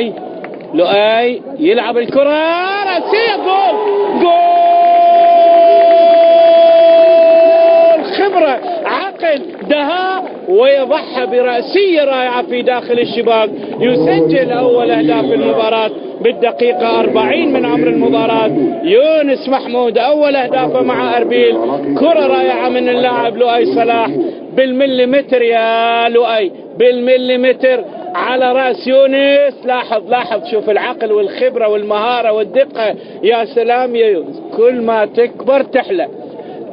لؤي. لؤي يلعب الكرة رأسية، جول جول. خبرة، عقل، دهاء، ويضحى برأسية رائعة في داخل الشباك. يسجل أول أهداف المباراة بالدقيقة 40 من عمر المباراة. يونس محمود أول أهدافه مع أربيل. كرة رائعة من اللاعب لؤي صلاح بالمليمتر يا لؤي، بالمليمتر على رأس يونس. لاحظ شوف العقل والخبرة والمهارة والدقة. يا سلام يا يونس، كل ما تكبر تحلى،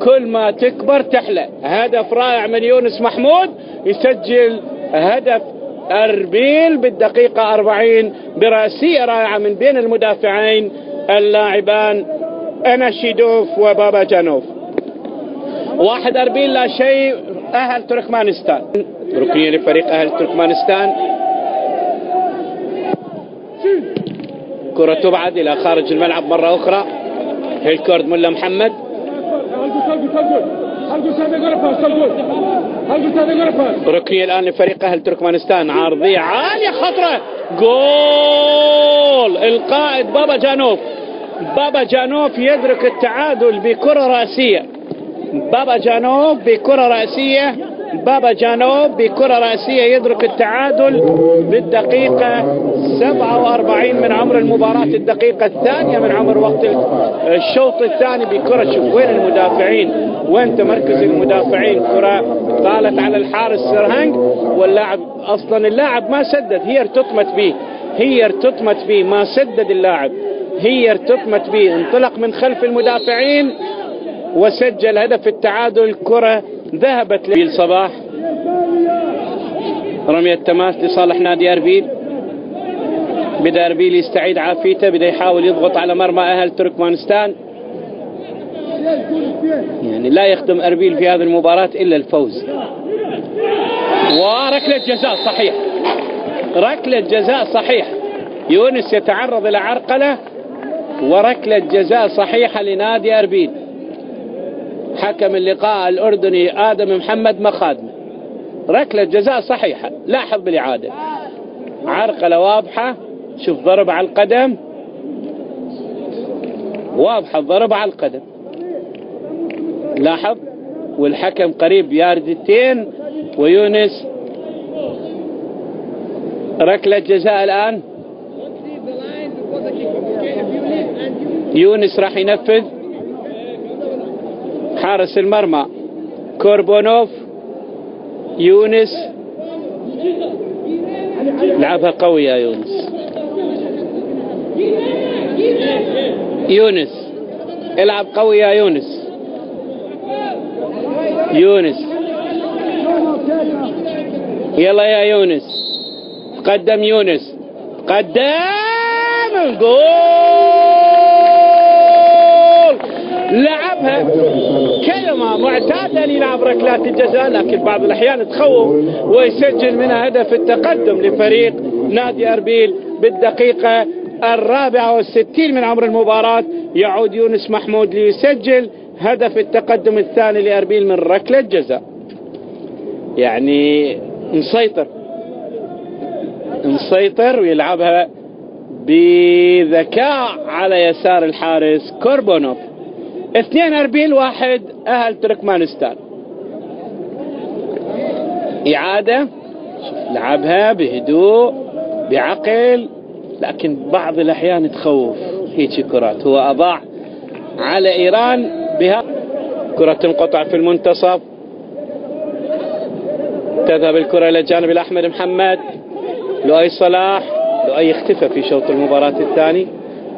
كل ما تكبر تحلى. هدف رائع من يونس محمود، يسجل هدف أربيل بالدقيقة 40 برأسية رائعة من بين المدافعين اللاعبان أناشيدوف وبابا جانوف. 1 أربيل لا شيء. أهل تركمانستان، ركنية لفريق أهل تركمانستان. كرة تبعد إلى خارج الملعب مرة أخرى. هيلكورد ملا محمد. ركنية الآن لفريق أهل تركمانستان، عارضية عالية خطرة، جول. القائد بابا جانوف. بابا جانوف يدرك التعادل بكرة رأسية. بابا جانوف بكرة رأسية. بابا جانوف بكرة رأسية يدرك التعادل بالدقيقة 47 من عمر المباراة، الدقيقة الثانية من عمر وقت الشوط الثاني بكرة. شوف وين المدافعين، وين تمركز المدافعين. كرة طالت على الحارس سرهنج، واللاعب أصلا اللاعب ما سدد، هي ارتطمت به، هي ارتطمت به، ما سدد اللاعب، هي ارتطمت به. انطلق من خلف المدافعين وسجل هدف التعادل. كرة ذهبت لصباح. رمية تماس لصالح نادي أربيل. بدأ أربيل يستعيد عافيته، بدأ يحاول يضغط على مرمى أهل تركمانستان. يعني لا يخدم أربيل في هذه المباراة إلا الفوز. وركلة جزاء صحيح، ركلة جزاء صحيح. يونس يتعرض إلى عرقلة، وركلة جزاء صحيحة لنادي أربيل. حكم اللقاء الأردني آدم محمد مخادمة. ركلة جزاء صحيحة. لاحظ بالإعادة، عرقلة واضحة. شوف ضرب على القدم، واضحة الضرب على القدم. لاحظ، والحكم قريب ياردتين. ويونس ركلة جزاء الآن. يونس راح ينفذ. حارس المرمى كوربونوف. يونس لعبها قوي يا يونس. يونس العب قوي يا يونس. يونس يلا يا يونس، قدم يونس، قدم، جول. لعبها كلمة معتادة ليلعب ركلات الجزاء، لكن بعض الأحيان تخوف ويسجل منها هدف التقدم لفريق نادي أربيل بالدقيقة 64 من عمر المباراة. يعود يونس محمود ليسجل هدف التقدم الثاني لأربيل من ركلة جزاء. يعني مسيطر ويلعبها بذكاء على يسار الحارس كوربونوف. 2 أربيل 1 أهل تركمانستان. إعادة، لعبها بهدوء بعقل، لكن بعض الأحيان تخوف هيك كرات. هو أضاع على إيران بها. كرة تنقطع في المنتصف، تذهب الكرة إلى جانب الأحمد محمد. لؤي صلاح. لؤي اختفى في شوط المباراة الثاني،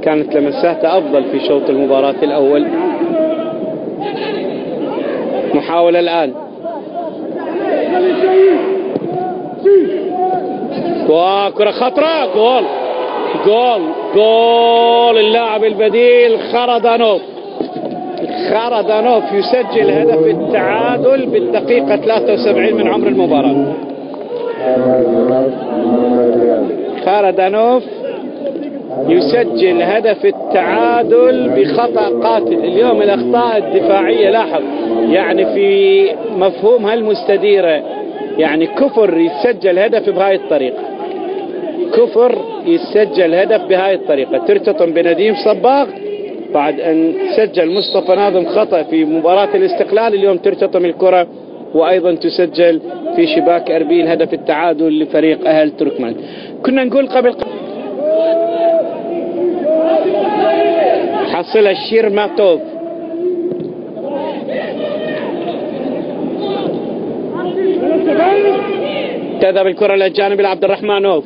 كانت لمساته أفضل في شوط المباراة الأول. محاولة الآن، وكرة خطرة، جول جول جول. اللاعب البديل خردانوف. خردانوف يسجل هدف التعادل بالدقيقة 73 من عمر المباراة. خردانوف يسجل هدف التعادل بخطأ قاتل. اليوم الأخطاء الدفاعية لاحظ يعني في مفهومها المستديرة، يعني كفر يسجل هدف بهاي الطريقة. كفر يسجل هدف بهاي الطريقة. ترتطم بنديم صباغ بعد أن سجل مصطفى ناظم خطأ في مباراة الاستقلال، اليوم ترتطم الكرة وأيضا تسجل في شباك أربيل هدف التعادل لفريق أهل تركمان. كنا نقول قبل حصل الشيرماتوف، تذهب الكرة للجانب لعبد الرحمنوف،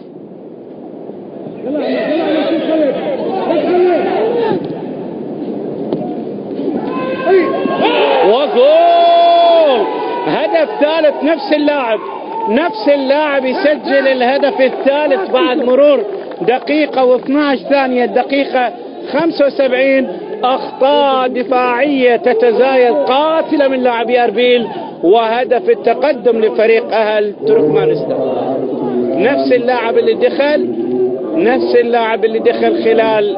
وجول هدف ثالث. نفس اللاعب يسجل الهدف الثالث بعد مرور دقيقة و12 ثانية، الدقيقة 75. أخطاء دفاعية تتزايد قاتلة من لاعبي أربيل، وهدف التقدم لفريق أهل تركمانستان. نفس اللاعب اللي دخل خلال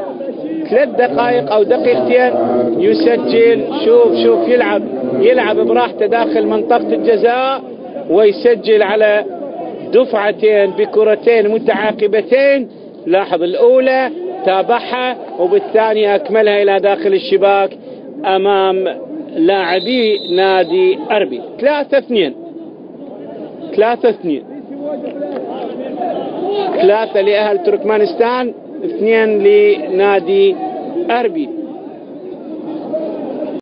3 دقائق أو دقيقتين يسجل. شوف يلعب براحته داخل منطقة الجزاء ويسجل على دفعتين بكرتين متعاقبتين. لاحظ الأولى تابعها وبالثانية أكملها إلى داخل الشباك أمام لاعبي نادي أربيل. 3-2 3 لأهل تركمانستان، 2 لنادي أربيل.